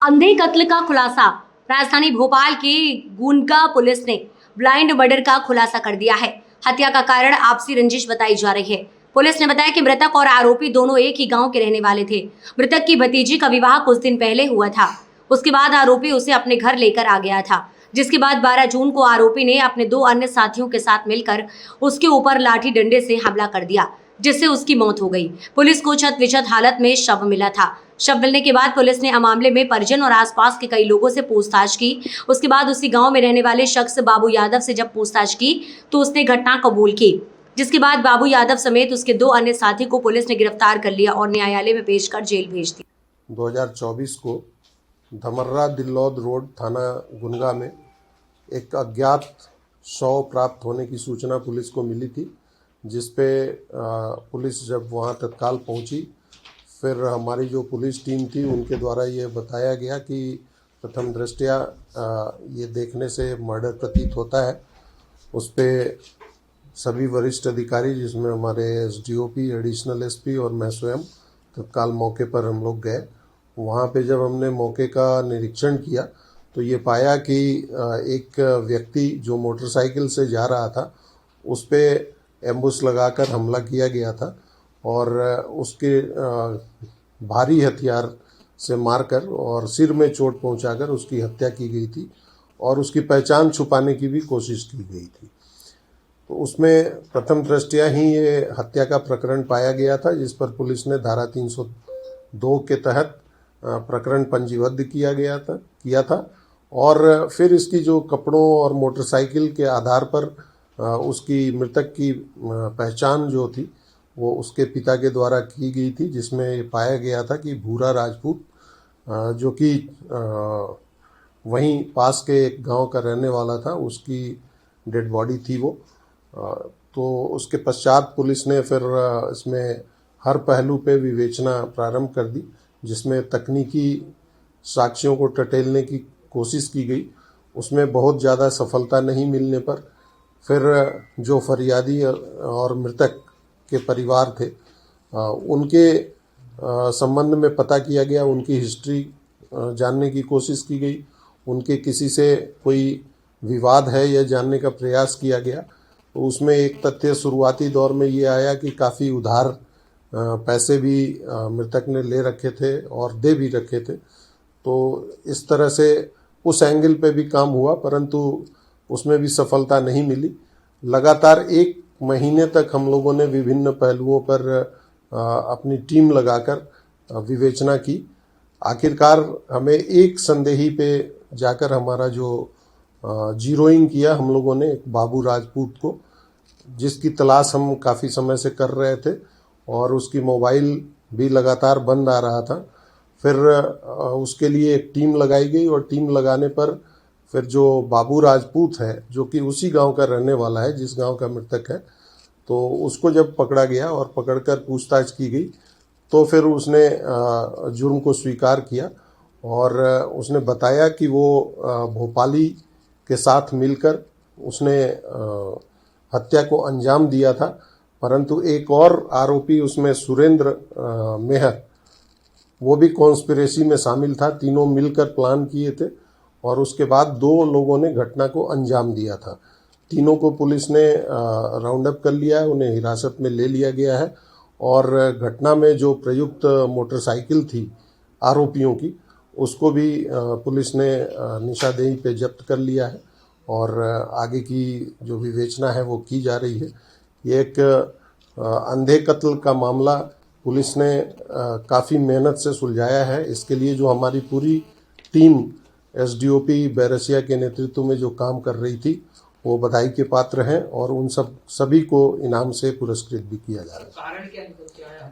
अंधे कत्ल का खुलासा। राजधानी भोपाल के गुनका पुलिस ने ब्लाइंड मर्डर का खुलासा कर दिया है। हत्या का कारण आपसी रंजिश बताई जा रही है। पुलिस ने बताया कि मृतक और आरोपी दोनों एक ही गांव के रहने वाले थे। मृतक की भतीजी का विवाह कुछ दिन पहले हुआ था। उसके बाद आरोपी उसे अपने घर लेकर आ गया था, जिसके बाद 12 जून को आरोपी ने अपने 2 अन्य साथियों के साथ मिलकर उसके ऊपर लाठी डंडे से हमला कर दिया, जिससे उसकी मौत हो गई। पुलिस को छत विछत हालत में शव मिला था। शव मिलने के बाद पुलिस ने मामले में परिजन और आसपास के कई लोगों से पूछताछ की। उसके बाद उसी गांव में रहने वाले शख्स बाबू यादव से जब पूछताछ की तो उसने घटना कबूल की, जिसके बाद बाबू यादव समेत उसके 2 अन्य साथी को पुलिस ने गिरफ्तार कर लिया और न्यायालय में पेश कर जेल भेज दिया। 2024 को धमर्रा दिल्लौद रोड थाना गुनगा में एक अज्ञात शव प्राप्त होने की सूचना पुलिस को मिली थी, जिस पे पुलिस जब वहां तत्काल पहुंची, फिर हमारी जो पुलिस टीम थी उनके द्वारा ये बताया गया कि प्रथम दृष्टया ये देखने से मर्डर प्रतीत होता है। उस पे सभी वरिष्ठ अधिकारी, जिसमें हमारे एसडीओपी, एडिशनल एसपी और मैं स्वयं तत्काल मौके पर हम लोग गए। वहाँ पे जब हमने मौके का निरीक्षण किया तो ये पाया कि एक व्यक्ति जो मोटरसाइकिल से जा रहा था, उस पे एम्बुश लगाकर हमला किया गया था और उसके भारी हथियार से मारकर और सिर में चोट पहुंचाकर उसकी हत्या की गई थी और उसकी पहचान छुपाने की भी कोशिश की गई थी। तो उसमें प्रथम दृष्टया ही ये हत्या का प्रकरण पाया गया था, जिस पर पुलिस ने धारा 302 के तहत प्रकरण पंजीबद्ध किया था और फिर इसकी जो कपड़ों और मोटरसाइकिल के आधार पर उसकी मृतक की पहचान जो थी वो उसके पिता के द्वारा की गई थी, जिसमें ये पाया गया था कि भूरा राजपूत, जो कि वहीं पास के एक गांव का रहने वाला था, उसकी डेड बॉडी थी वो। तो उसके पश्चात पुलिस ने फिर इसमें हर पहलू पे विवेचना प्रारंभ कर दी, जिसमें तकनीकी साक्ष्यों को टटोलने की कोशिश की गई। उसमें बहुत ज़्यादा सफलता नहीं मिलने पर फिर जो फरियादी और मृतक के परिवार थे उनके संबंध में पता किया गया, उनकी हिस्ट्री जानने की कोशिश की गई, उनके किसी से कोई विवाद है यह जानने का प्रयास किया गया। तो उसमें एक तथ्य शुरुआती दौर में ये आया कि काफ़ी उधार पैसे भी मृतक ने ले रखे थे और दे भी रखे थे। तो इस तरह से उस एंगल पे भी काम हुआ, परंतु उसमें भी सफलता नहीं मिली। लगातार 1 महीने तक हम लोगों ने विभिन्न पहलुओं पर अपनी टीम लगाकर विवेचना की। आखिरकार हमें एक संदेही पे जाकर हमारा जो जीरोइंग किया हम लोगों ने, एक बाबू राजपूत को, जिसकी तलाश हम काफ़ी समय से कर रहे थे और उसकी मोबाइल भी लगातार बंद आ रहा था। फिर उसके लिए एक टीम लगाई गई और टीम लगाने पर फिर जो बाबू राजपूत है, जो कि उसी गांव का रहने वाला है जिस गांव का मृतक है, तो उसको जब पकड़ा गया और पकड़कर पूछताछ की गई तो फिर उसने जुर्म को स्वीकार किया और उसने बताया कि वो भोपाली के साथ मिलकर उसने हत्या को अंजाम दिया था। परंतु एक और आरोपी उसमें सुरेंद्र मेहर, वो भी कॉन्स्पिरेसी में शामिल था। तीनों मिलकर प्लान किए थे और उसके बाद 2 लोगों ने घटना को अंजाम दिया था। तीनों को पुलिस ने राउंड अप कर लिया है, उन्हें हिरासत में ले लिया गया है और घटना में जो प्रयुक्त मोटरसाइकिल थी आरोपियों की, उसको भी पुलिस ने निशादेही पे जब्त कर लिया है और आगे की जो विवेचना है वो की जा रही है। ये एक अंधे कत्ल का मामला पुलिस ने काफ़ी मेहनत से सुलझाया है। इसके लिए जो हमारी पूरी टीम एसडीओपी बैरसिया के नेतृत्व में जो काम कर रही थी, वो बधाई के पात्र हैं और उन सभी को इनाम से पुरस्कृत भी किया जा रहा है। कारण क्या निकल के आया?